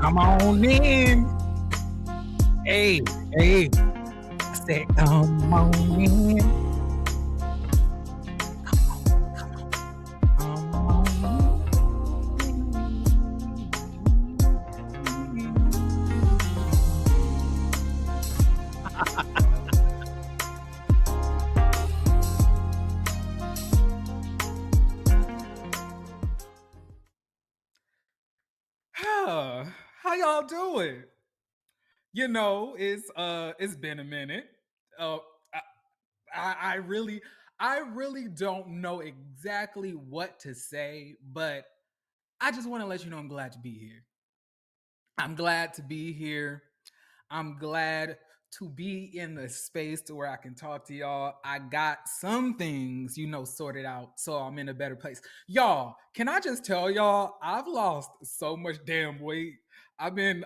Come on in. Hey, hey. I said, come on in. Come How y'all doing? You know, it's been a minute. Uh, I, I really don't know exactly what to say, but I just want to let you know I'm glad to be here. I'm glad to be here. I'm glad to be in the space to where I can talk to y'all. I got some things, sorted out, so I'm in a better place. Y'all, can I just tell y'all, I've lost so much damn weight. I've been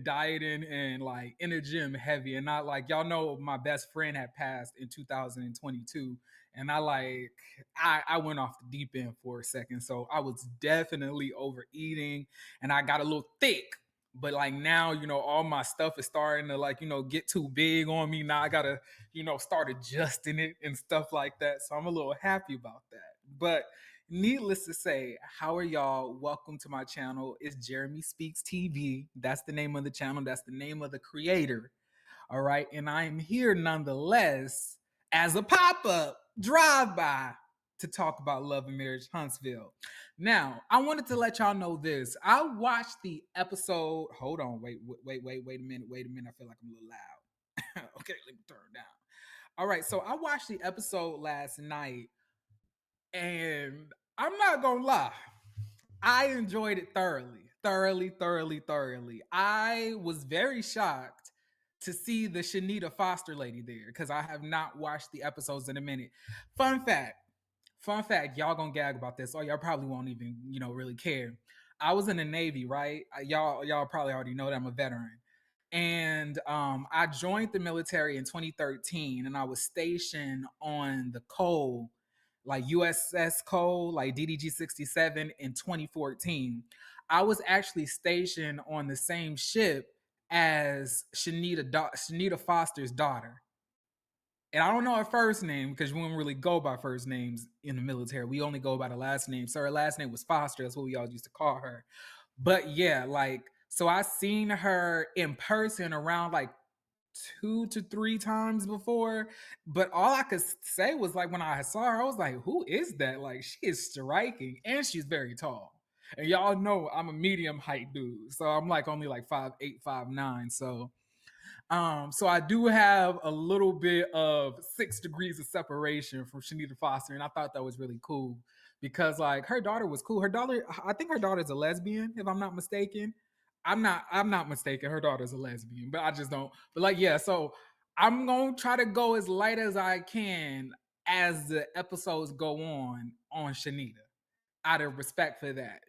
dieting and like in the gym heavy, and not like y'all know my best friend had passed in 2022, and I went off the deep end for a second, so I was definitely overeating, and I got a little thick. But like now, all my stuff is starting to like, get too big on me. Now I gotta, start adjusting it and stuff like that. So I'm a little happy about that. But needless to say, how are y'all? Welcome to my channel. It's Jeremy Speaks TV. That's the name of the channel. That's the name of the creator. All right. And I am here nonetheless as a pop-up drive-by to talk about Love and Marriage Huntsville. Now, I wanted to let y'all know this. I watched the episode. Hold on, wait a minute. I feel like I'm a little loud. Okay, let me turn it down. All right, so I watched the episode last night, and I'm not gonna lie. I enjoyed it thoroughly. I was very shocked to see the CHANITA Foster lady there because I have not watched the episodes in a minute. Fun fact, y'all gonna gag about this, or y'all probably won't even, really care. I was in the Navy, right? Y'all probably already know that I'm a veteran. And I joined the military in 2013, and I was stationed on the Cole, like USS Cole, like DDG 67 in 2014. I was actually stationed on the same ship as CHANITA Foster's daughter. And I don't know her first name because we don't really go by first names in the military. We only go by the last name. So her last name was Foster. That's what we all used to call her. But yeah, like, so I seen her in person around like 2 to 3 times before. But all I could say was like when I saw her, I was like, who is that? Like, she is striking and she's very tall. And y'all know I'm a medium height dude. So I'm like only like 5'8", 5'9". So I do have a little bit of 6 degrees of separation from CHANITA Foster, and I thought that was really cool because like her daughter was cool. Her daughter, I think her daughter's a lesbian, if I'm not mistaken. I'm not mistaken. Her daughter's a lesbian, but I just don't. But like, yeah, so I'm gonna try to go as light as I can as the episodes go on CHANITA. Out of respect for that,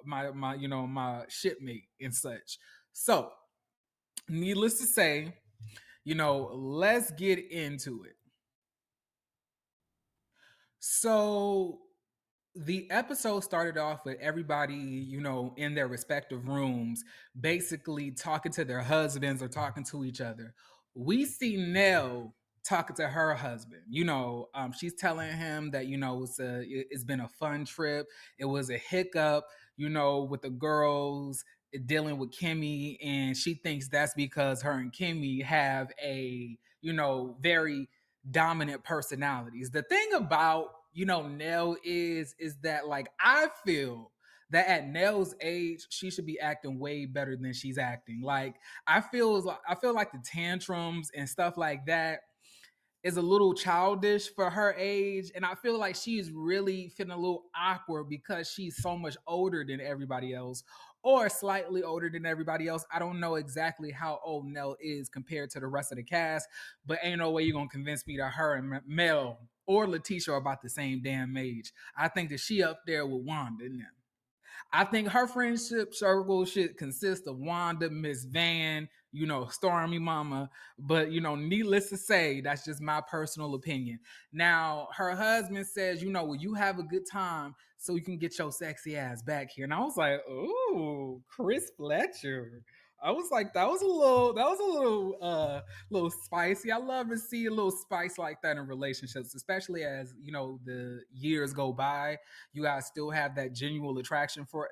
my shipmate and such. So needless to say, let's get into it. So the episode started off with everybody, in their respective rooms, basically talking to their husbands or talking to each other. We see Nell talking to her husband. She's telling him that it's been a fun trip. It was a hiccup, with the girls dealing with Kimmy, and she thinks that's because her and Kimmy have a very dominant personalities. The thing about, Nell is that like I feel that at Nell's age, she should be acting way better than she's acting. Like I feel like the tantrums and stuff like that is a little childish for her age. And I feel like she's really feeling a little awkward because she's so much older than everybody else or slightly older than everybody else. I don't know exactly how old Nell is compared to the rest of the cast, but ain't no way you're going to convince me that her and Mel or Letitia are about the same damn age. I think that she up there with Wanda and them. I think her friendship circle should consist of Wanda, Miss Van, Stormy Mama. But, needless to say, that's just my personal opinion. Now, her husband says, will you have a good time so you can get your sexy ass back here? And I was like, ooh, Chris Fletcher. I was like, that was a little spicy. I love to see a little spice like that in relationships, especially as the years go by. You guys still have that genuine attraction for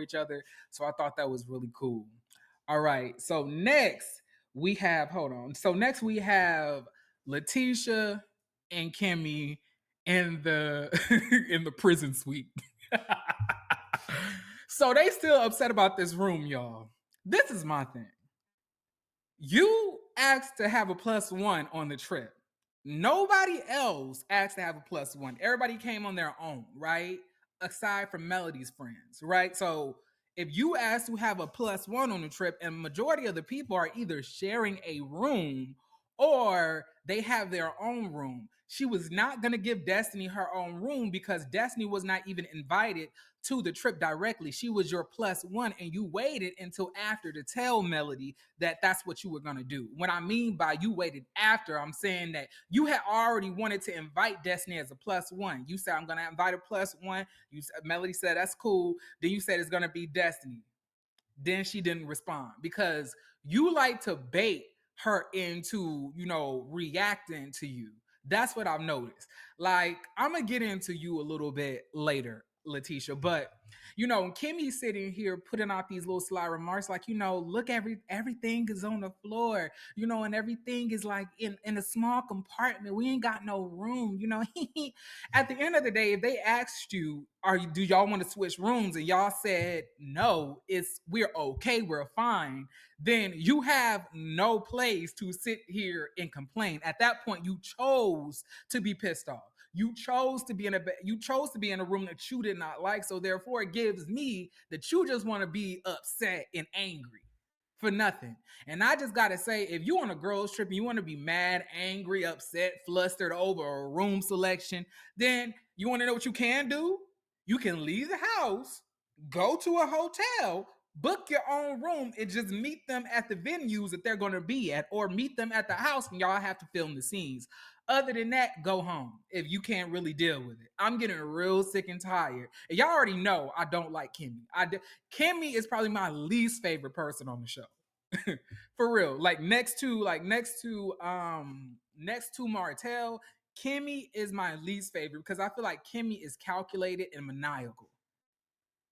each other. So I thought that was really cool. All right. So next we have hold on. So next we have Letitia and Kimmy in the in the prison suite. So they still upset about this room, y'all. This is my thing. You asked to have a plus one on the trip. Nobody else asked to have a plus one. Everybody came on their own, right? Aside from Melody's friends, right? So if you ask to have a plus one on the trip, and majority of the people are either sharing a room or they have their own room. She was not going to give Destiny her own room because Destiny was not even invited to the trip directly. She was your plus one, and you waited until after to tell Melody that that's what you were going to do. What I mean by you waited after, I'm saying that you had already wanted to invite Destiny as a plus one. You said, I'm going to invite a plus one. Melody said, that's cool. Then you said it's going to be Destiny. Then she didn't respond because you like to bait her into, reacting to you. That's what I've noticed. Like, I'm going to get into you a little bit later, Letitia, but Kimmy's sitting here putting out these little sly remarks like, look, everything is on the floor, and everything is like in a small compartment. We ain't got no room, At the end of the day, if they asked you, do y'all want to switch rooms, and y'all said no, we're okay, we're fine, then you have no place to sit here and complain. At that point, you chose to be pissed off. You chose to be in a room that you did not like. So therefore, it gives me that you just want to be upset and angry for nothing. And I just gotta say, if you on a girls trip and you want to be mad, angry, upset, flustered over a room selection, then you want to know what you can do? You can leave the house, go to a hotel, book your own room, and just meet them at the venues that they're going to be at, or meet them at the house and y'all have to film the scenes. Other than that, go home if you can't really deal with it. I'm getting real sick and tired. And y'all already know I don't like Kimmy. Kimmy is probably my least favorite person on the show. For real. Next to Martell, Kimmy is my least favorite because I feel like Kimmy is calculated and maniacal.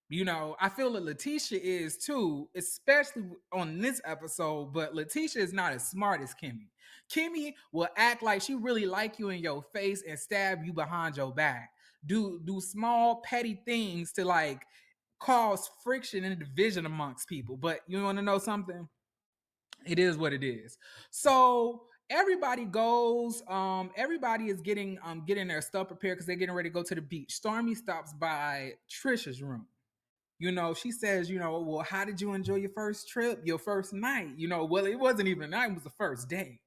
I feel that Letitia is too, especially on this episode, but Letitia is not as smart as Kimmy. Kimmy will act like she really like you in your face and stab you behind your back. Do small petty things to like cause friction and division amongst people. But you want to know something? It is what it is. So everybody is getting their stuff prepared because they're getting ready to go to the beach. Stormy stops by Trisha's room. She says, well, how did you enjoy your first trip, your first night? Well, it wasn't even a night, it was the first day.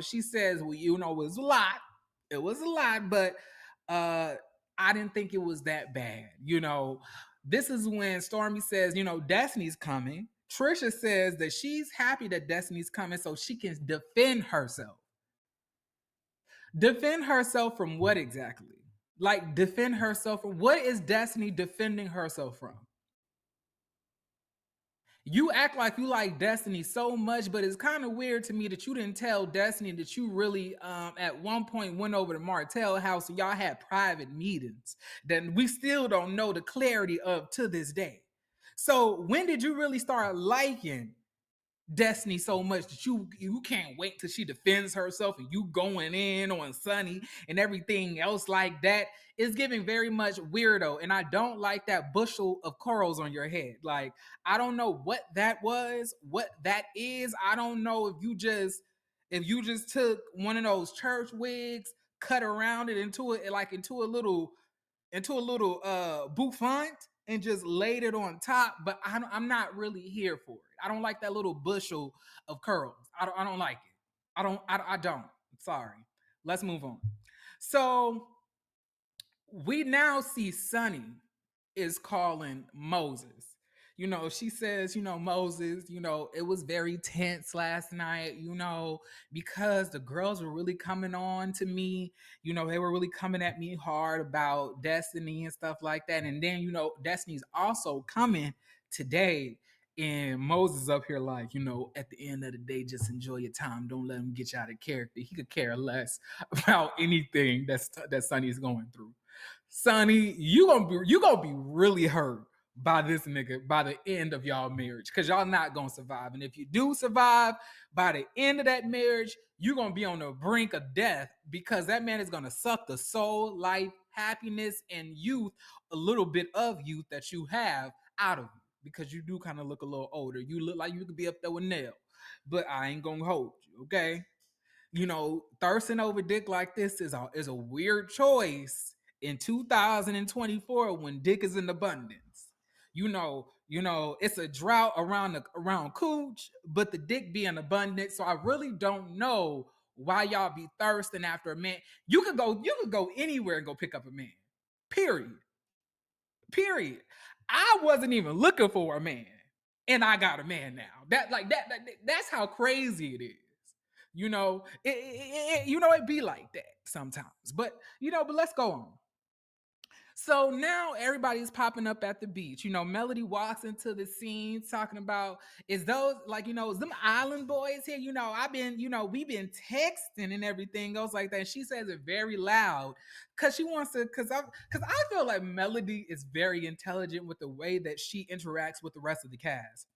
She says, well, it was a lot. It was a lot, but I didn't think it was that bad. This is when Stormy says, Destiny's coming. Trisha says that she's happy that Destiny's coming so she can defend herself. Defend herself from what exactly? Like, defend herself from what is Destiny defending herself from? You act like you like Destiny so much, but it's kind of weird to me that you didn't tell Destiny that you really at one point went over to Martell house and y'all had private meetings that we still don't know the clarity of to this day. So when did you really start liking Destiny so much that you can't wait till she defends herself and you going in on Sunny and everything else like that is giving very much weirdo. And I don't like that bushel of corals on your head. Like, I don't know what that was, what that is. I don't know if you just took one of those church wigs, cut around it into a little bouffant and just laid it on top. But I'm not really here for it. I don't like that little bushel of curls. I don't like it. I don't. Sorry. Let's move on. So we now see Sunny is calling Moses. She says, Moses, it was very tense last night, because the girls were really coming on to me. They were really coming at me hard about Destiny and stuff like that. And then, Destiny's also coming today. And Moses up here, like, at the end of the day, just enjoy your time. Don't let him get you out of character. He could care less about anything that Sunny's going through. Sonny, you gonna be really hurt by this nigga by the end of y'all marriage, because y'all not gonna survive. And if you do survive, by the end of that marriage, you're gonna be on the brink of death, because that man is gonna suck the soul, life, happiness, and youth, a little bit of youth that you have, out of you. Because you do kind of look a little older. You look like you could be up there with Nell, but I ain't gonna hold you, okay? Thirsting over dick like this is a weird choice in 2024 when dick is in abundance. It's a drought around cooch, but the dick be in abundance. So I really don't know why y'all be thirsting after a man. You could go anywhere and go pick up a man. Period. Period. I wasn't even looking for a man, and I got a man now. That's how crazy it is. It be like that sometimes. But let's go on. So now everybody's popping up at the beach. Melody walks into the scene talking about, is those, like, is them island boys here? We've been texting and everything else like that. And she says it very loud because she wants to, because I feel like Melody is very intelligent with the way that she interacts with the rest of the cast.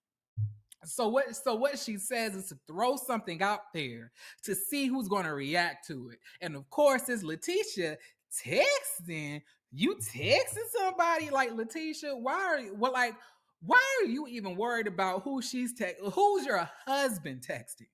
So what she says is to throw something out there to see who's going to react to it. And of course, it's Letitia texting. You texting somebody like Letitia? Why are you even worried about who she's texting? Who's your husband texting?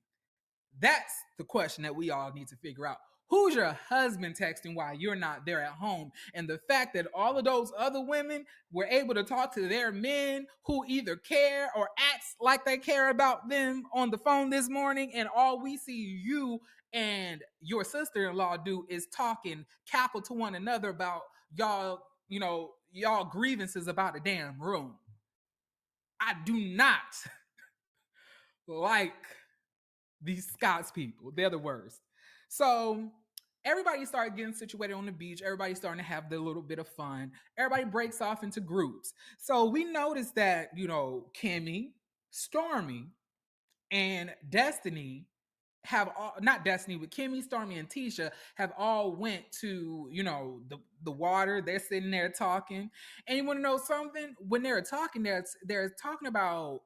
That's the question that we all need to figure out. Who's your husband texting while you're not there at home? And the fact that all of those other women were able to talk to their men who either care or acts like they care about them on the phone this morning, and all we see you and your sister-in-law do is talk and cackle to one another about y'all grievances about a damn room. I do not like these Scots people. They're the worst. So everybody started getting situated on the beach. Everybody's starting to have their little bit of fun. Everybody breaks off into groups. So we noticed that, Kimmy, Stormy, and Destiny have all, not Destiny, but Kimmy, Stormy, and Tisha have all went to, the water. They're sitting there talking. And you want to know something? When they're talking, they're talking about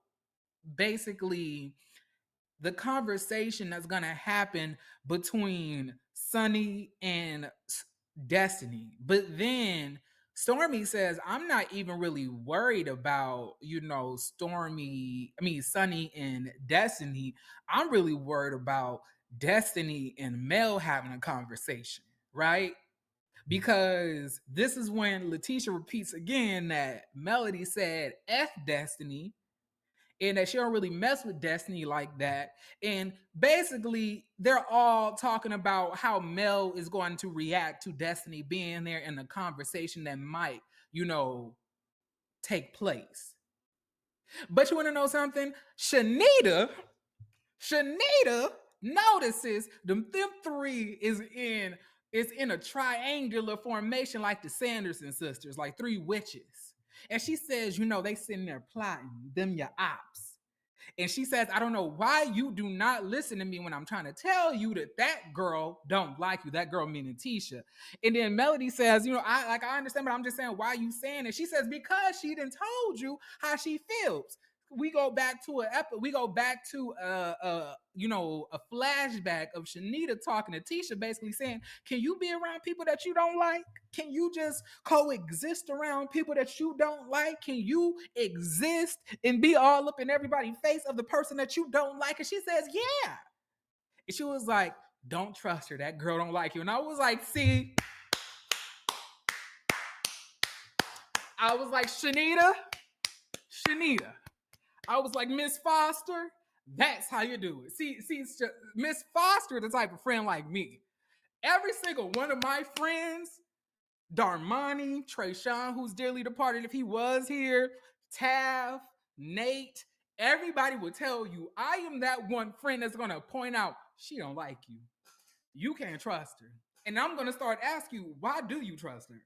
basically the conversation that's going to happen between Sunny and Destiny. But then Stormy says, I'm not even really worried about, Sunny and Destiny. I'm really worried about Destiny and Mel having a conversation, right? Because this is when Letitia repeats again that Melody said F Destiny, and that she don't really mess with Destiny like that. And basically, they're all talking about how Mel is going to react to Destiny being there in a conversation that might, take place. But you want to know something? Shanita notices them three is in a triangular formation like the Sanderson sisters, like three witches. And she says, they sitting there plotting, them your ops. And she says, I don't know why you do not listen to me when I'm trying to tell you that girl don't like you. That girl meaning Tisha. And then Melody says, I understand, but I'm just saying, why are you saying it? She says, because she done told you how she feels. we go back to a flashback of CHANITA talking to Tisha, basically saying, can you be around people that you don't like? Can you just coexist around people that you don't like? Can you exist and be all up in everybody's face of the person that you don't like? And she says, yeah. And she was like, don't trust her, that girl don't like you. And I was like, see, I was like, CHANITA, I was like, Miss Foster, that's how you do it. See, Miss Foster, the type of friend like me. Every single one of my friends, Darmani, Trayshawn, who's dearly departed, if he was here, Tav, Nate, everybody would tell you, I am that one friend that's gonna point out, she don't like you. You can't trust her. And I'm gonna start asking you, why do you trust her?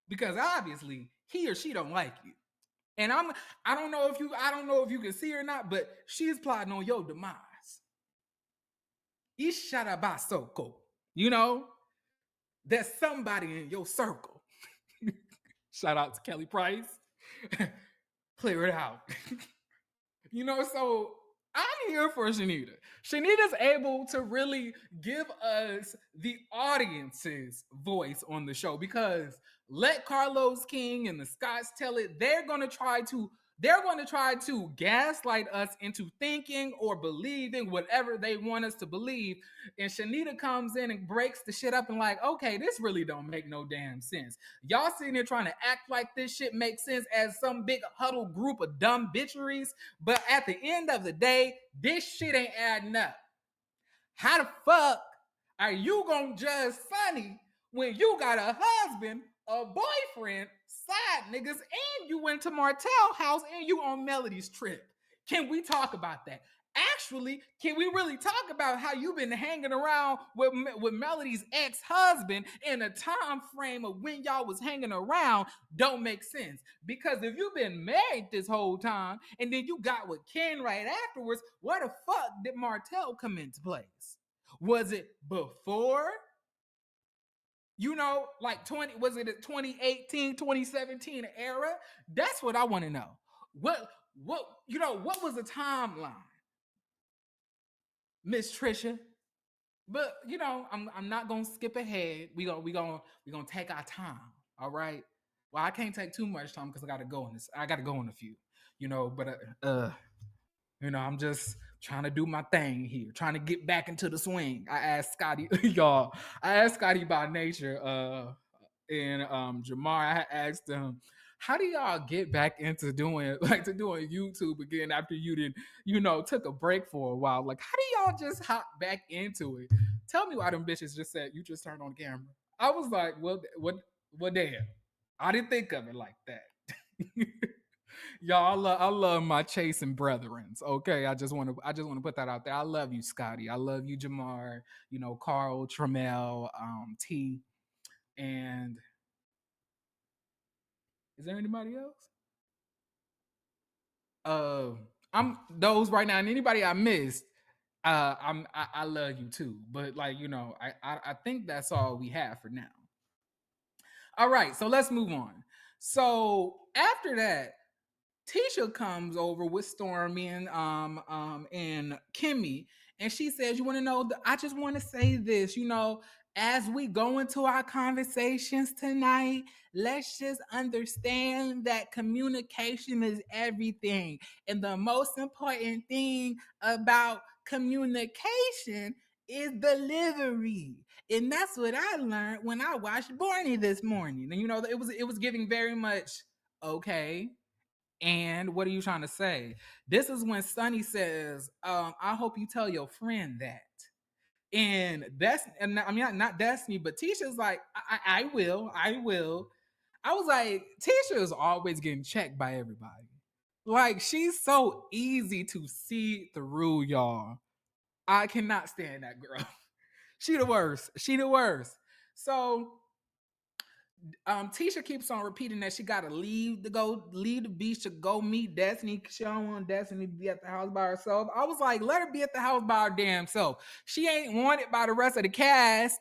Because obviously he or she don't like you. And I don't know if you can see or not, but she's plotting on your demise. Isharabasoko. You know, there's somebody in your circle. Shout out to Kelly Price. Clear it out. So I'm here for CHANITA. CHANITA's able to really give us the audience's voice on the show, because let Carlos King and the Scotts tell it, they're going to try to gaslight us into thinking or believing whatever they want us to believe. And CHANITA comes in and breaks the shit up and like, okay, this really don't make no damn sense. Y'all sitting here trying to act like this shit makes sense as some big huddled group of dumb bitcheries. But at the end of the day, this shit ain't adding up. How the fuck are you gonna judge Sonny when you got a husband, a boyfriend, side niggas, and you went to Martell house and you on Melody's trip? Can we talk about that? Actually, can we really talk about how you've been hanging around with Melody's ex-husband in a time frame of when y'all was hanging around? Don't make sense. Because if you've been married this whole time and then you got with Ken right afterwards, where the fuck did Martell come into place? Was it before? Like 2018, 2017 era? That's what I want to know. What was the timeline? Miss Trisha. But I'm not gonna skip ahead. We gonna take our time. All right. Well, I can't take too much time because I gotta go in a few. But I'm just trying to do my thing here, trying to get back into the swing. I asked Scotty, y'all. I asked Scotty by nature, and Jamar. I asked him, how do y'all get back into doing YouTube again after you did, took a break for a while? Like, how do y'all just hop back into it? Tell me why them bitches just said you just turned on the camera. I was like, well, what damn? I didn't think of it like that. Y'all, I love my chasing brethrens. Okay, I just want to put that out there. I love you, Scotty. I love you, Jamar. Carl, Tremel, T, and is there anybody else? I'm those right now, and anybody I missed. I love you too, but I think that's all we have for now. All right, so let's move on. So after that, Tisha comes over with Stormy and Kimmy, and she says, "You want to know? I just want to say this. As we go into our conversations tonight, let's just understand that communication is everything, and the most important thing about communication is delivery." And that's what I learned when I watched Barney this morning. And it was giving very much okay. And what are you trying to say? This is when Sonny says, I hope you tell your friend that. And I mean, not Destiny, but Tisha's like, I will. I was like, Tisha is always getting checked by everybody. Like, she's so easy to see through, y'all. I cannot stand that girl. She the worst. So Tisha keeps on repeating that she gotta leave the beach to go meet Destiny. She don't want Destiny to be at the house by herself. I was like, let her be at the house by her damn self. She ain't wanted by the rest of the cast.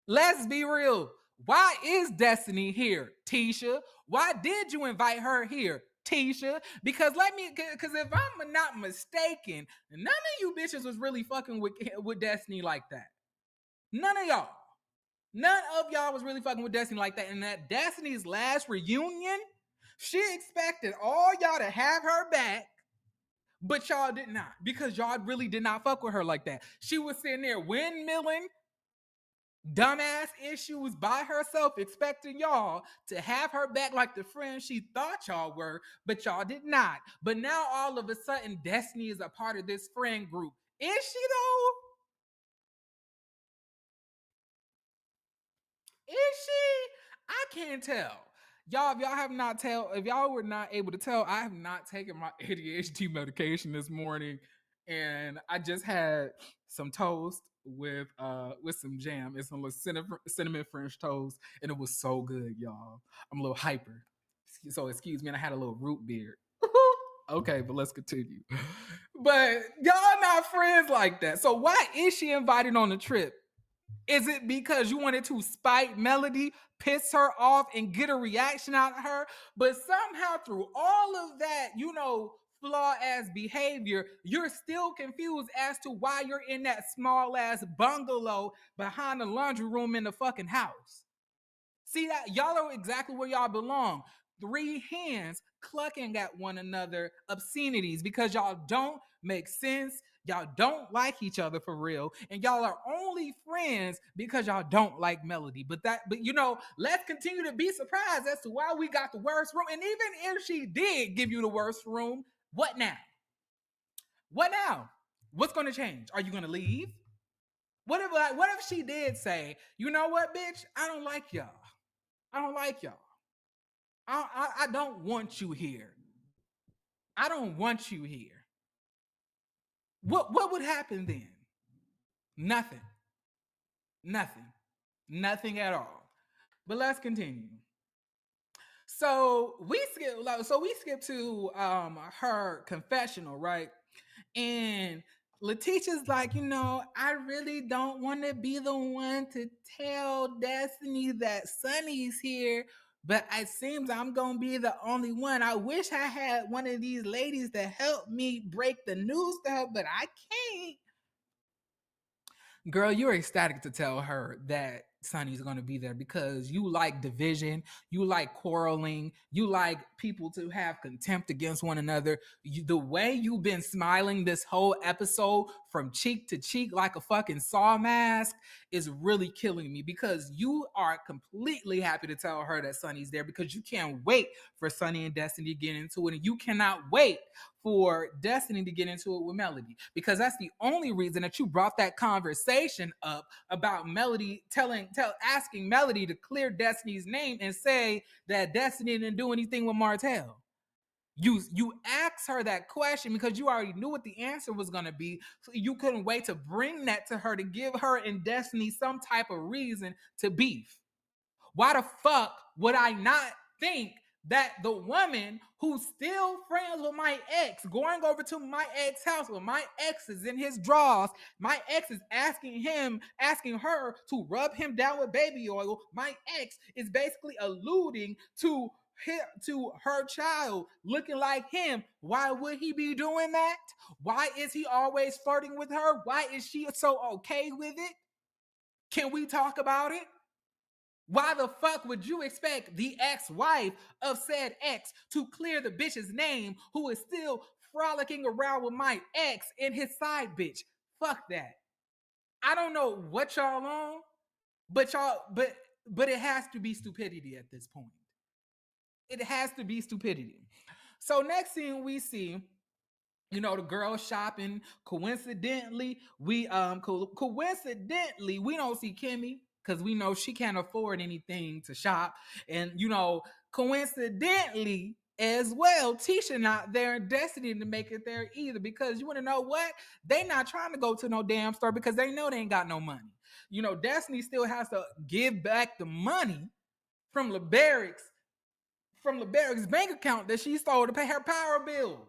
Let's be real. Why is Destiny here, Tisha? Why did you invite her here, Tisha, because because if I'm not mistaken, none of you bitches was really fucking with Destiny like that. None of y'all. None of y'all was really fucking with Destiny like that. And at Destiny's last reunion, she expected all y'all to have her back, but y'all did not, because y'all really did not fuck with her like that. She was sitting there windmilling dumbass issues by herself, expecting y'all to have her back like the friends she thought y'all were, but y'all did not. But now all of a sudden, Destiny is a part of this friend group. Is she though? Is she? I can't tell. Y'all, if y'all were not able to tell, I have not taken my ADHD medication this morning, and I just had some toast with some jam and some cinnamon French toast, and it was so good, y'all. I'm a little hyper, so excuse me. And I had a little root beer. Okay, but let's continue. But y'all not friends like that. So why is she invited on the trip? Is it because you wanted to spite Melody, piss her off, and get a reaction out of her? But somehow, through all of that, flaw ass behavior, you're still confused as to why you're in that small ass bungalow behind the laundry room in the fucking house. See that? Y'all are exactly where y'all belong. Three hands clucking at one another, obscenities, because y'all don't make sense. Y'all don't like each other for real, and y'all are only friends because y'all don't like Melody. Let's continue to be surprised as to why we got the worst room. And even if she did give you the worst room, what now? What now? What's going to change? Are you going to leave? What if she did say, you know what, bitch? I don't like y'all. I don't like y'all. I don't want you here. I don't want you here. What would happen then? Nothing. Nothing. Nothing at all. But let's continue. So we skip to her confessional, right? And Letitia's like, I really don't want to be the one to tell Destiny that Sunny's here, but it seems I'm gonna be the only one. I wish I had one of these ladies to help me break the news to her, but I can't. Girl, you're ecstatic to tell her that Sonny's going to be there because you like division, you like quarreling, you like people to have contempt against one another. The way you've been smiling this whole episode from cheek to cheek like a fucking saw mask is really killing me, because you are completely happy to tell her that Sonny's there because you can't wait for Sonny and Destiny to get into it, and you cannot wait for Destiny to get into it with Melody, because that's the only reason that you brought that conversation up about Melody asking Melody to clear Destiny's name and say that Destiny didn't do anything with Martell. You asked her that question because you already knew what the answer was going to be, so you couldn't wait to bring that to her to give her and Destiny some type of reason to beef. Why the fuck would I not think that the woman who's still friends with my ex, going over to my ex house when my ex is in his drawers, my ex is asking her to rub him down with baby oil. My ex is basically alluding to her child looking like him. Why would he be doing that? Why is he always flirting with her? Why is she so okay with it? Can we talk about it? Why the fuck would you expect the ex-wife of said ex to clear the bitch's name who is still frolicking around with my ex and his side bitch? Fuck that. I don't know what y'all on, but it has to be stupidity at this point. It has to be stupidity. So next thing we see, the girl shopping. Coincidentally, we don't see Kimmy because we know she can't afford anything to shop. And coincidentally as well, Tisha not there and Destiny to make it there either, because you want to know what? They not trying to go to no damn store because they know they ain't got no money. Destiny still has to give back the money from LeBarrick's bank account that she stole to pay her power bills.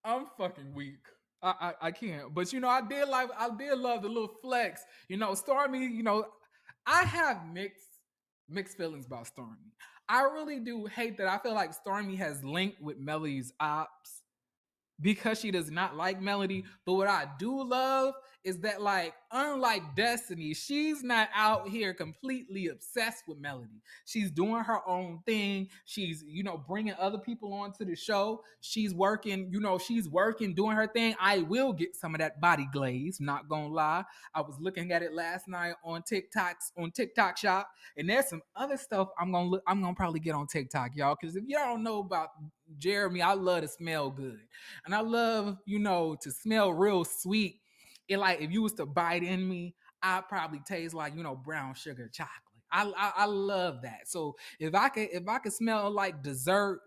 I'm fucking weak. I can't. But I did love the little flex. Stormy, I have mixed Mixed feelings about Stormy. I really do hate that. I feel like Stormy has linked with Melody's ops because she does not like Melody. But what I do love is that, like, unlike Destiny, she's not out here completely obsessed with Melody. She's doing her own thing. She's, bringing other people onto the show. She's working, she's working, doing her thing. I will get some of that body glaze, not gonna lie. I was looking at it last night on TikTok Shop, and there's some other stuff I'm gonna probably get on TikTok, y'all. Because if y'all don't know about Jeremy, I love to smell good. And I love, to smell real sweet. It, like, if you was to bite in me, I'd probably taste like, brown sugar chocolate. I love that. So if I could smell like dessert,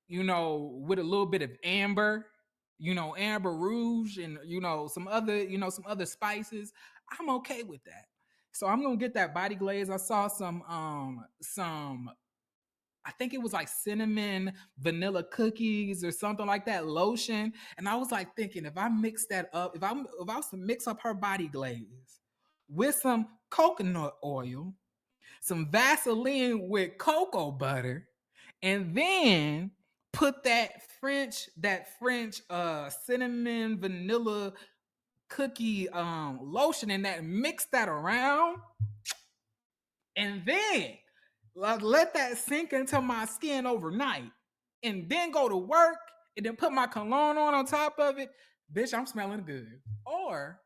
with a little bit of amber, amber rouge, and some other spices, I'm okay with that. So I'm gonna get that body glaze. I saw some, I think it was like cinnamon vanilla cookies or something like that, lotion. And I was like thinking, if I mix that up, if I was to mix up her body glaze with some coconut oil, some Vaseline with cocoa butter, and then put that French cinnamon vanilla cookie lotion in that, and mix that around, and then let that sink into my skin overnight, and then go to work, and then put my cologne on top of it, bitch, I'm smelling good. Or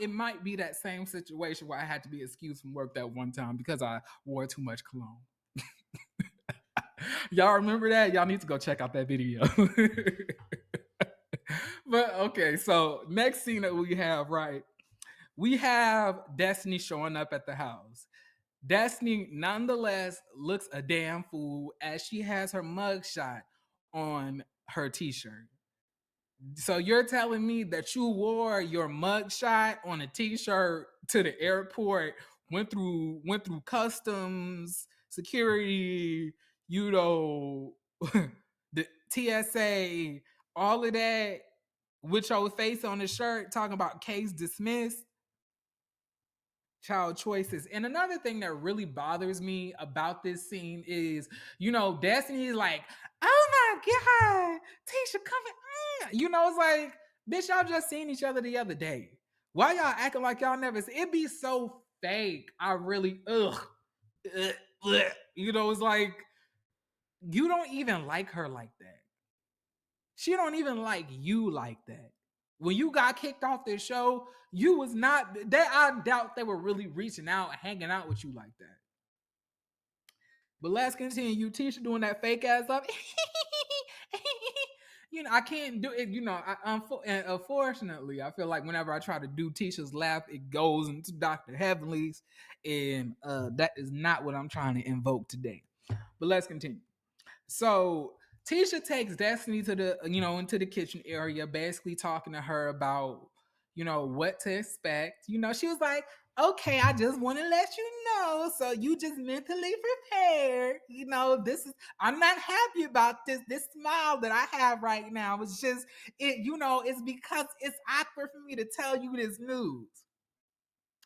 it might be that same situation where I had to be excused from work that one time because I wore too much cologne. Y'all remember that? Y'all need to go check out that video. But okay, so next scene that we have, right? We have Destiny showing up at the house. Destiny nonetheless looks a damn fool as she has her mugshot on her t-shirt. So you're telling me that you wore your mugshot on a t-shirt to the airport, went through customs, security, you know, the TSA, all of that, with your face on the shirt, talking about case dismissed? Child choices. And another thing that really bothers me about this scene is, Destiny is like, oh my God, Tisha coming. It's like, bitch, y'all just seen each other the other day. Why y'all acting like y'all never seen? It be so fake. I really, it's like, you don't even like her like that. She don't even like you like that. When you got kicked off this show, you was not that. I doubt they were really reaching out, hanging out with you like that. But let's continue. Tisha doing that fake ass stuff. I can't do it. Unfortunately, I feel like whenever I try to do Tisha's laugh, it goes into Dr. Heavenly's, and that is not what I'm trying to invoke today. But let's continue. So Tisha takes Destiny to the into the kitchen area, basically talking to her about what to expect. She was like, "Okay, I just want to let you know, so you just mentally prepared. This is I'm not happy about this smile that I have right now. It's just it's because it's awkward for me to tell you this news."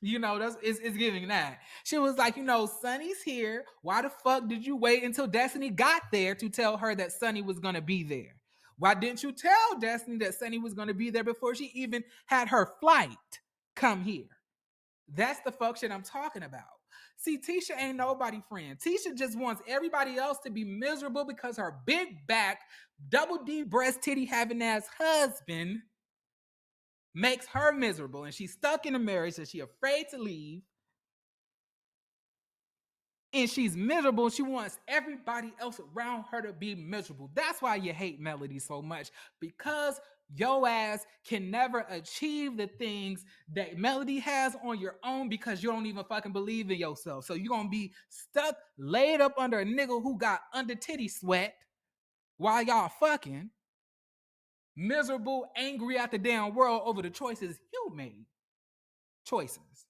That's it's giving that. She was like, Sunny's here. Why the fuck did you wait until Destiny got there to tell her that Sunny was gonna be there? Why didn't you tell Destiny that Sunny was gonna be there before she even had her flight come here? That's the fuck shit I'm talking about. See, Tisha ain't nobody friend. Tisha just wants everybody else to be miserable because her big back, double D breast titty having ass husband makes her miserable, and she's stuck in a marriage that she's afraid to leave, and she's miserable. She wants everybody else around her to be miserable. That's why you hate Melody so much, because your ass can never achieve the things that Melody has on your own because you don't even fucking believe in yourself. So you're gonna be stuck laid up under a nigga who got under titty sweat while y'all fucking, miserable, angry at the damn world over the choices you made. Choices.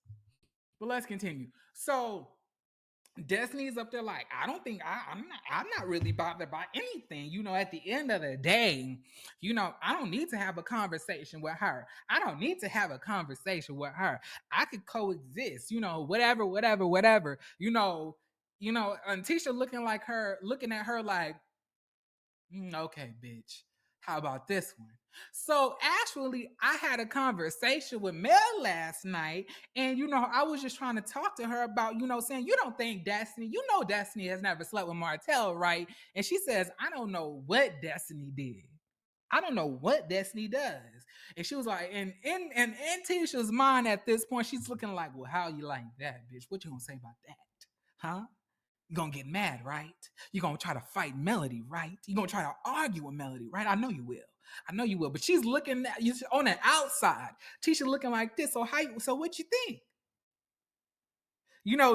But let's continue. So Destiny's up there like, I don't think I'm not really bothered by anything. At the end of the day, I don't need to have a conversation with her. I don't need to have a conversation with her. I could coexist, whatever. and Tisha looking at her like, okay, bitch. How about this one? So actually, I had a conversation with Mel last night, and I was just trying to talk to her about, saying you don't think Destiny, Destiny has never slept with Martell, right? And she says, I don't know what Destiny did. I don't know what Destiny does. And she was like, and in Tisha's mind at this point, she's looking like, well, how you like that, bitch? What you gonna say about that? Huh? You're gonna get mad, right? You're gonna try to fight Melody, right? You're gonna try to argue with Melody, right? I know you will. I know you will. But she's looking at you on the outside. Tisha looking like this. So what you think?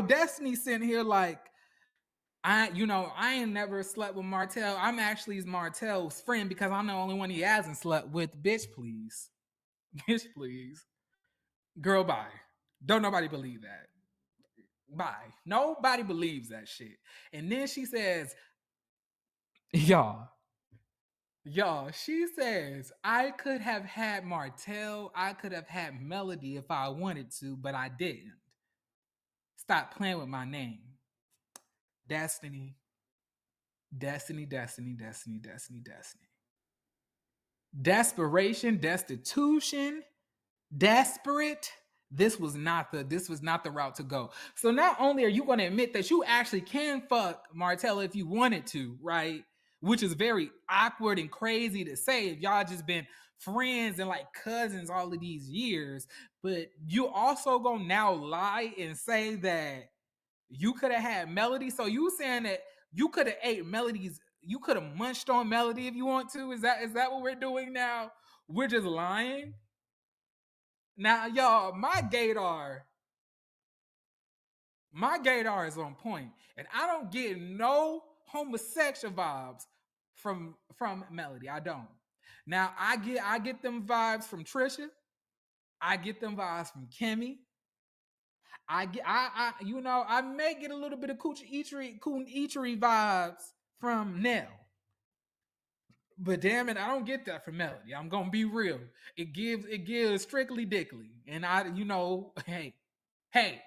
Destiny sitting here like, I ain't never slept with Martell. I'm actually Martell's friend because I'm the only one he hasn't slept with. Bitch, please. Bitch, please. Girl, bye. Don't nobody believe that. Bye. Nobody believes that shit. And then she says, y'all, she says, I could have had Martell, I could have had Melody if I wanted to, but I didn't. Stop playing with my name. Destiny, Destiny, Destiny, Destiny, Destiny, Destiny. Desperation, destitution, desperate. This was not the route to go. So not only are you going to admit that you actually can fuck Martell if you wanted to, right? Which is very awkward and crazy to say if y'all just been friends and like cousins all of these years, but you also gonna now lie and say that you could have had Melody. So you saying that you could have ate Melody's, you could have munched on Melody if you want to? Is that what we're doing now? We're just lying? Now, y'all, my gaydar is on point, and I don't get no homosexual vibes from Melody. I don't. Now, I get them vibes from Trisha. I get them vibes from Kimmy. I may get a little bit of Coon Eatery vibes from Nell. But damn it, I don't get that from Melody. I'm gonna be real. It gives strictly dickly. And hey, hey,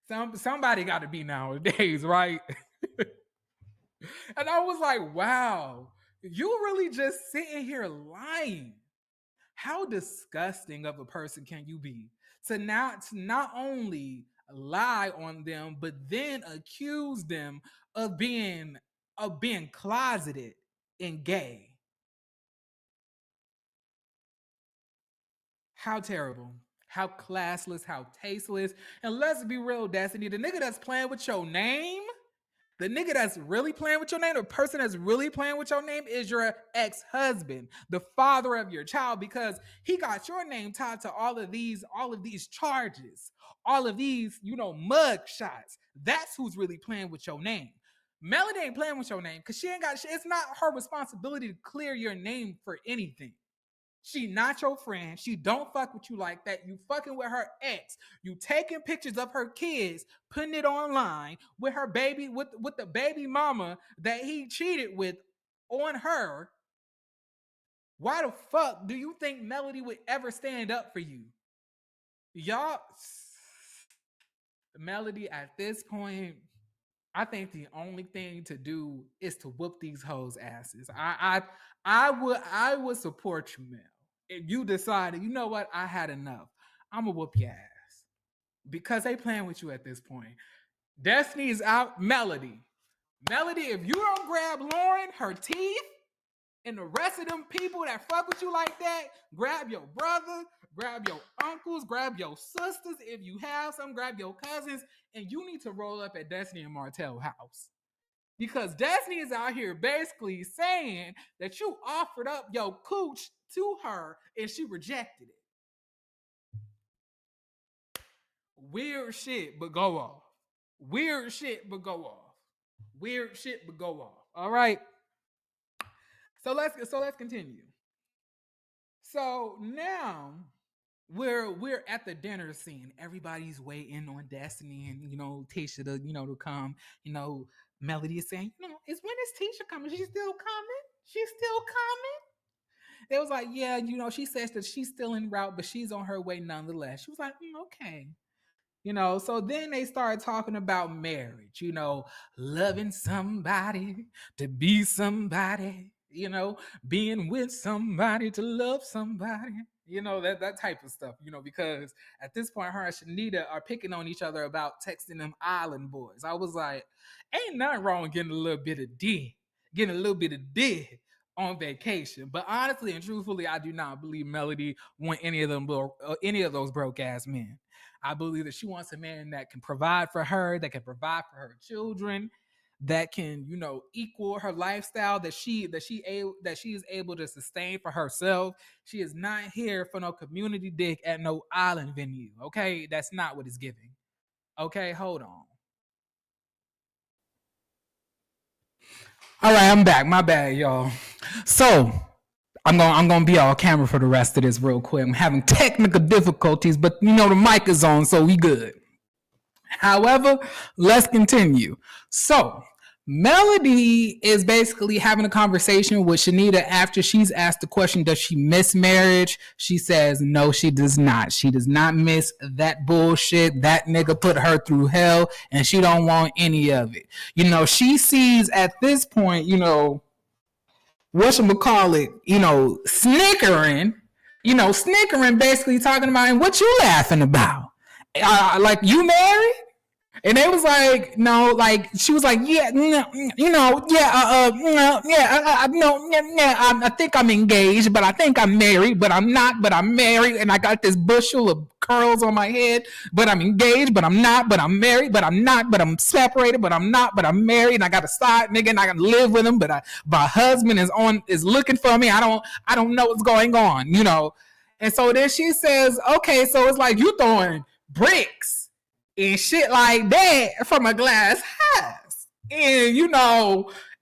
somebody gotta be nowadays, right? And I was like, wow, you really just sitting here lying. How disgusting of a person can you be to not only lie on them, but then accuse them of being closeted and gay? How terrible. How classless, how tasteless. And let's be real, Destiny. The nigga that's playing with your name, the nigga that's really playing with your name, the person that's really playing with your name is your ex-husband, the father of your child, because he got your name tied to all of these charges, all of these, mug shots. That's who's really playing with your name. Melody ain't playing with your name because she ain't got shit. It's not her responsibility to clear your name for anything. She not your friend. She don't fuck with you like that. You fucking with her ex. You taking pictures of her kids, putting it online with her baby, with the baby mama that he cheated with on her. Why the fuck do you think Melody would ever stand up for you? Y'all, Melody, at this point, I think the only thing to do is to whoop these hoes' asses. I would support you, Mel. If you decided, you know what, I had enough. I'm gonna whoop your ass because they playing with you at this point. Destiny is out. Melody, if you don't grab Lauren, her teeth, and the rest of them people that fuck with you like that, grab your brother, grab your uncles, grab your sisters. If you have some, grab your cousins, and you need to roll up at Destiny and Martell house. Because Destiny is out here basically saying that you offered up your cooch to her and she rejected it. Weird shit, but go off. Weird shit, but go off. Weird shit, but go off. All right. So let's continue. So now we're at the dinner scene. Everybody's waiting on Destiny and Tisha to come. Melody is saying, is when is Tisha coming? She's still coming. She's still coming. It was like, yeah, she says that she's still en route, but she's on her way nonetheless. She was like, okay. So then they started talking about marriage, loving somebody to be somebody, being with somebody to love somebody, that type of stuff, because at this point, her and CHANITA are picking on each other about texting them island boys. I was like, ain't nothing wrong with getting a little bit of D on vacation. But honestly and truthfully, I do not believe Melody want any of those broke ass men. I believe that she wants a man that can provide for her, that can provide for her children, that can, equal her lifestyle that she is able to sustain for herself. She is not here for no community dick at no island venue. Okay, that's not what it's giving. Okay, hold on. All right, I'm back. My bad, y'all. So I'm gonna be on camera for the rest of this real quick. I'm having technical difficulties, but the mic is on, so we good. However, let's continue. So Melody is basically having a conversation with CHANITA after she's asked the question, does she miss marriage? She says, no, she does not. She does not miss that bullshit. That nigga put her through hell and she don't want any of it. She sees at this point, whatchamacallit, snickering, basically talking about, and what you laughing about? Like, you married? And they was like, no, like, she was like, yeah, no, yeah, no, yeah, I think I'm engaged, but I think I'm married, but I'm not, but I'm married, and I got this bushel of curls on my head, but I'm engaged, but I'm not, but I'm married, but I'm not, but I'm separated, but I'm not, but I'm married, and I got a side nigga, and I got to live with him, but my husband is looking for me. I don't know what's going on, And so then she says, okay, so it's like you throwing bricks and shit like that from a glass house. And,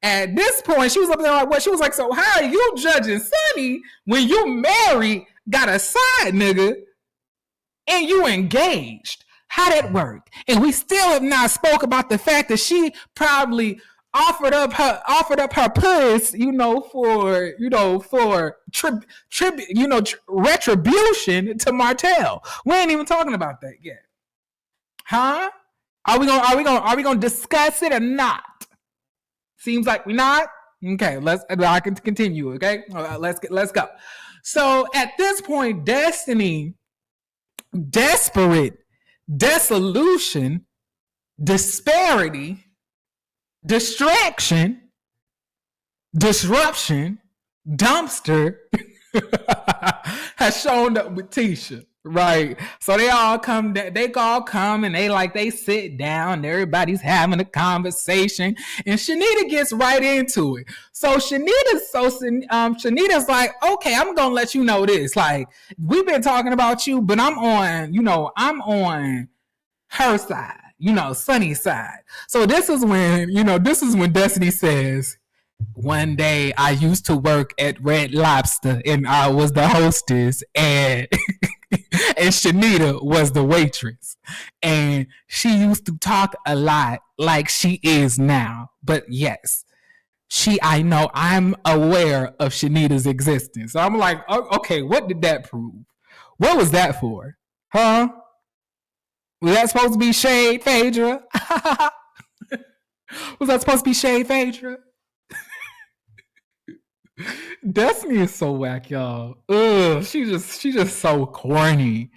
at this point, she was up there like, what? She was like, so how are you judging Sonny when you married, got a side nigga, and you engaged? How that worked? And we still have not spoke about the fact that she probably offered up her puss, for retribution to Martell. We ain't even talking about that yet. Huh? Are we gonna discuss it or not? Seems like we're not. Okay, I can continue. Okay, let's go. So at this point, Destiny, desperate, dissolution, disparity, distraction, disruption, dumpster has shown up with Tisha. Right. So they all come and they sit down, everybody's having a conversation, and CHANITA gets right into it. So CHANITA's like, okay, I'm gonna let you know this. Like, we've been talking about you, but I'm on her side, Sunny's side. So this is when Destiny says, one day I used to work at Red Lobster and I was the hostess, and and CHANITA was the waitress. And she used to talk a lot like she is now. But yes, I know, I'm aware of CHANITA's existence. So I'm like, okay, what did that prove? What was that for? Huh? Was that supposed to be shade, Phaedra? Was that supposed to be shade, Phaedra? Destiny is so whack, y'all. Ugh, she just so corny.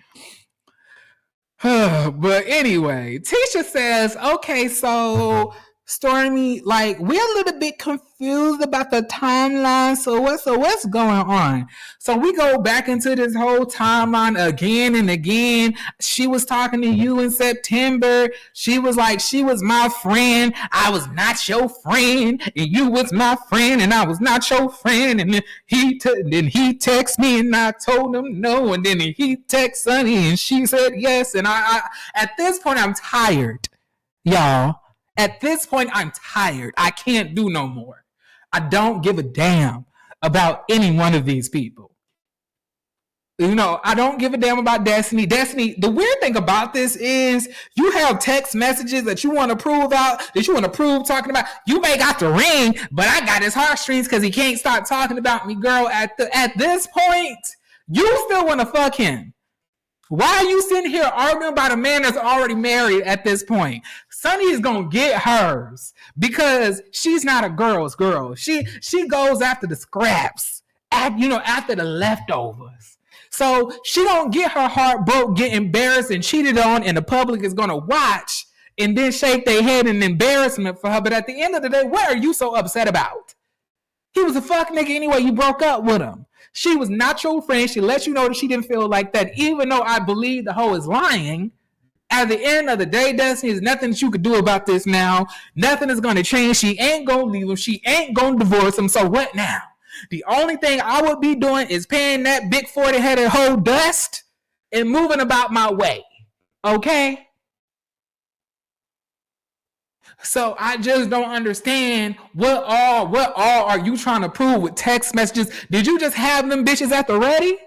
But anyway, Tisha says, okay, so Stormy, like, we're a little bit confused about the timeline. So what's going on? So we go back into this whole timeline again and again. She was talking to you in September. She was like, she was my friend. I was not your friend. And you was my friend and I was not your friend. And then he texted me and I told him no. And then he texted Sunny and she said yes. And I at this point, I'm tired, y'all. At this point, I'm tired. I can't do no more. I don't give a damn about any one of these people. I don't give a damn about Destiny. Destiny, the weird thing about this is you have text messages that you want to prove talking about. You may got the ring, but I got his heartstrings because he can't stop talking about me, girl. At this point, you still want to fuck him. Why are you sitting here arguing about a man that's already married at this point? Sunny is gonna get hers because she's not a girl's girl. She goes after the scraps, after the leftovers. So she don't get her heart broke, get embarrassed and cheated on, and the public is gonna watch and then shake their head in embarrassment for her. But at the end of the day, what are you so upset about? He was a fuck nigga anyway. You broke up with him. She was not your friend. She let you know that she didn't feel like that. Even though I believe the hoe is lying, at the end of the day, Destiny, there's nothing that you could do about this now. Nothing is going to change. She ain't going to leave him. She ain't going to divorce him. So what now? The only thing I would be doing is paying that big 40-headed hoe dust and moving about my way. Okay? So I just don't understand what all are you trying to prove with text messages? Did you just have them bitches at the ready?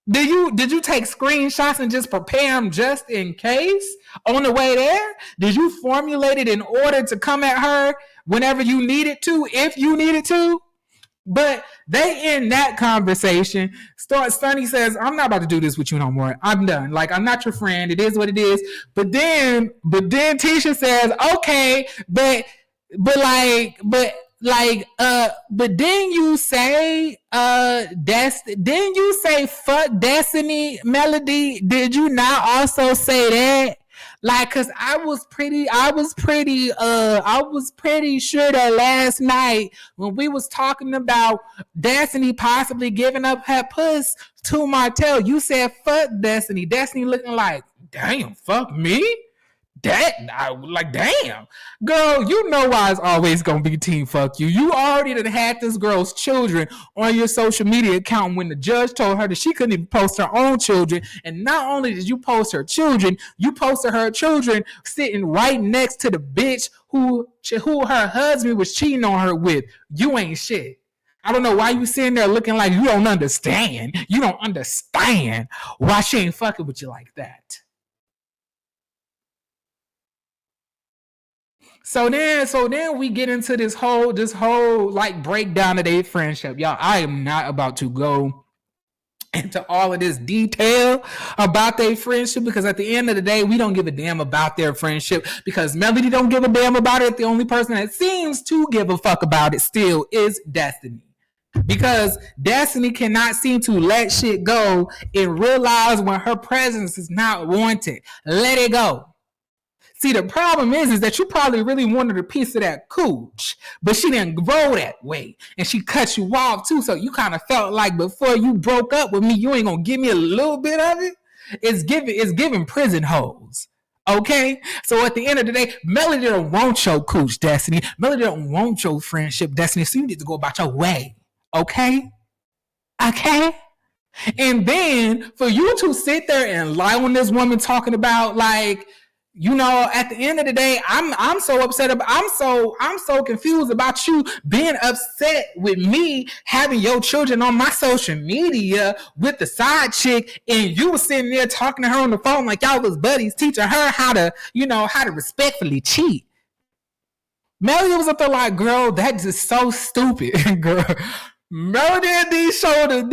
Did you take screenshots and just prepare them just in case on the way there? Did you formulate it in order to come at her whenever you needed to, if you needed to? But they end that conversation. Sunny says, I'm not about to do this with you no more. I'm done. Like, I'm not your friend. It is what it is. But then Tisha says, okay, but then you say, then you say fuck Destiny, Melody. Did you not also say that? Like, cause I was pretty sure that last night when we was talking about Destiny possibly giving up her puss to Martell, you said fuck Destiny. Destiny looking like, damn, fuck me? Damn, girl, you know why it's always gonna be team fuck you. You already done had this girl's children on your social media account when the judge told her that she couldn't even post her own children. And not only did you post her children, you posted her children sitting right next to the bitch who her husband was cheating on her with. You ain't shit. I don't know why you sitting there looking like you don't understand. You don't understand why she ain't fucking with you like that. So then we get into this whole like breakdown of their friendship. Y'all, I am not about to go into all of this detail about their friendship because at the end of the day, we don't give a damn about their friendship because Melody don't give a damn about it. The only person that seems to give a fuck about it still is Destiny. Because Destiny cannot seem to let shit go and realize when her presence is not wanted. Let it go. See, the problem is that you probably really wanted a piece of that cooch, but she didn't grow that way, and she cut you off too. So you kind of felt like before you broke up with me, you ain't gonna give me a little bit of it. It's giving prison hoes. Okay, so at the end of the day, Melody don't want your cooch, Destiny. Melody don't want your friendship, Destiny. So you need to go about your way. Okay. And then for you to sit there and lie on this woman talking about like, you know, at the end of the day, I'm so upset about I'm so confused about you being upset with me having your children on my social media with the side chick, and you were sitting there talking to her on the phone like y'all was buddies, teaching her how to respectfully cheat. Melody was up there like, girl, that's just so stupid, girl. Melody and these shoulders.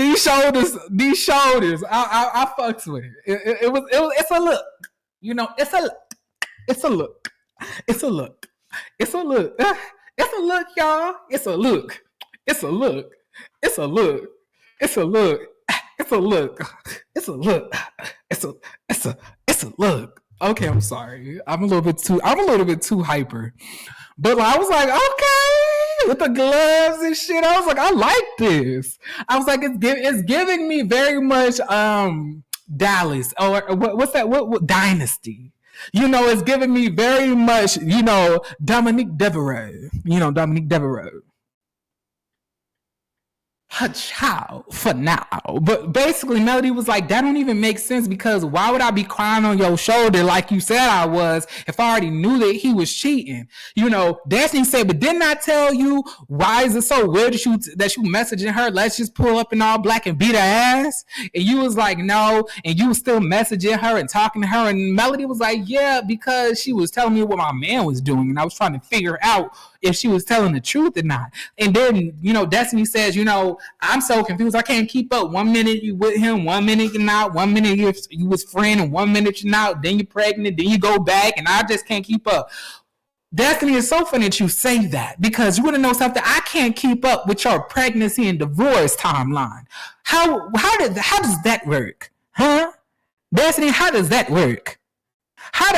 I fucks with it. It's a look. You know, it's a look. It's a look. It's a look. It's a look. It's a look, y'all. It's a look. It's a look. It's a look. It's a look. It's a look. It's a look. It's a look. Okay, I'm sorry. I'm a little bit too hyper. But I was like, okay, with the gloves and shit. I was like, I like this. I was like, it's giving me very much Dallas or what's that? What Dynasty? You know, it's giving me very much, you know, Dominique Devereaux. Ciao for now. But basically Melody was like, that don't even make sense because why would I be crying on your shoulder like you said I was if I already knew that he was cheating? You know, Destiny said, but didn't I tell you why is it so weird that you messaging her? Let's just pull up in all black and beat her ass. And you was like, no, and you was still messaging her and talking to her. And Melody was like, yeah, because she was telling me what my man was doing, and I was trying to figure out if she was telling the truth or not. And then, Destiny says, I'm so confused. I can't keep up. 1 minute you with him, 1 minute you're not, 1 minute you was friend, and 1 minute you're not, then you're pregnant, then you go back, and I just can't keep up. Destiny, is so funny that you say that, because you want to know something. I can't keep up with your pregnancy and divorce timeline. How does that work? Huh? Destiny, how does that work? How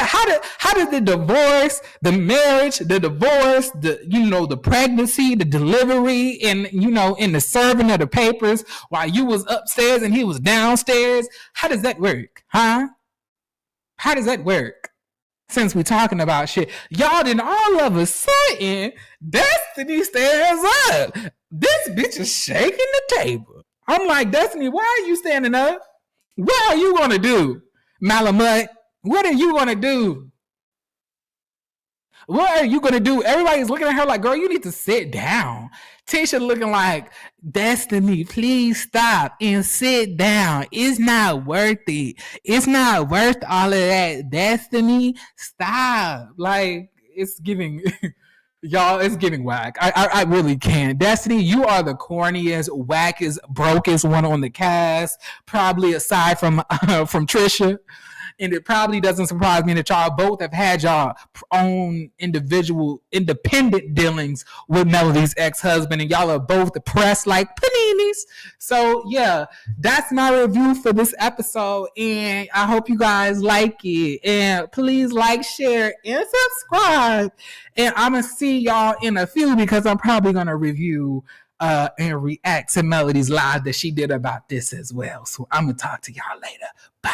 did the divorce, the marriage, the divorce, the pregnancy, the delivery, and in the serving of the papers while you was upstairs and he was downstairs? How does that work? Huh? How does that work? Since we're talking about shit, y'all, then all of a sudden, Destiny stands up. This bitch is shaking the table. I'm like, Destiny, why are you standing up? What are you gonna do, Malamut? What are you gonna do? What are you gonna do? Everybody's looking at her like, girl, you need to sit down. Tisha looking like, Destiny, please stop and sit down. It's not worth it. It's not worth all of that. Destiny, stop. Like, it's giving, y'all, it's giving whack. I really can't. Destiny, you are the corniest, wackest, brokest one on the cast, probably aside from Trisha. And it probably doesn't surprise me that y'all both have had y'all own individual, independent dealings with Melody's ex-husband, and y'all are both depressed like paninis. So yeah, that's my review for this episode, and I hope you guys like it. And please like, share, and subscribe. And I'm gonna see y'all in a few, because I'm probably gonna review and react to Melody's live that she did about this as well. So I'm gonna talk to y'all later. Bye.